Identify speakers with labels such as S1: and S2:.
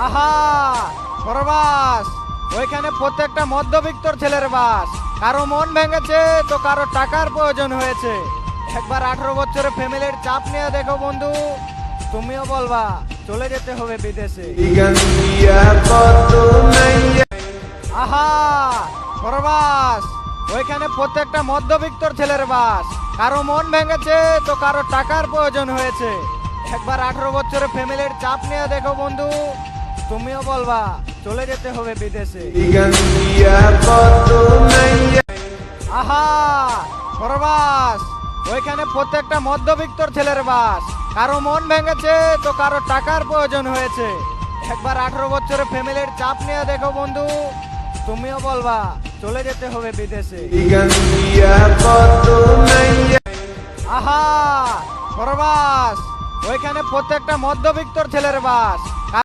S1: আহা প্রবাস, ওইখানে প্রত্যেকটা মধ্যবিত্তর ছেলের বাস। কারো মন ভেঙেছে তো কারো টাকার প্রয়োজন হয়েছে। একবার 18 বছরের ফ্যামিলির চাপ নিয়ে দেখো বন্ধু, তুমিও বলবা চলে যেতে হবে বিদেশে। আহা প্রবাস, ওইখানে প্রত্যেকটা মধ্যবিত্তর ছেলের বাস। কারো মন ভেঙেছে তো কারো টাকার প্রয়োজন হয়েছে। একবার 18 বছরের ফ্যামিলির চাপ নিয়ে দেখো বন্ধু, তুমিও বলবা চলে যেতে হবে বিদেশে। আহা প্রবাস, ওইখানে প্রত্যেকটা মধ্যবিত্তর ছেলের বাস। কারো মন ভেঙেছে তো কারো টাকার প্রয়োজন হয়েছে। একবার 18 বছরের ফ্যামিলির চাপ নিয়ে দেখো বন্ধু, তুমিও বলবা চলে যেতে হবে বিদেশে। আহা প্রবাস, ওইখানে প্রত্যেকটা মধ্যবিত্তর ছেলের বাস।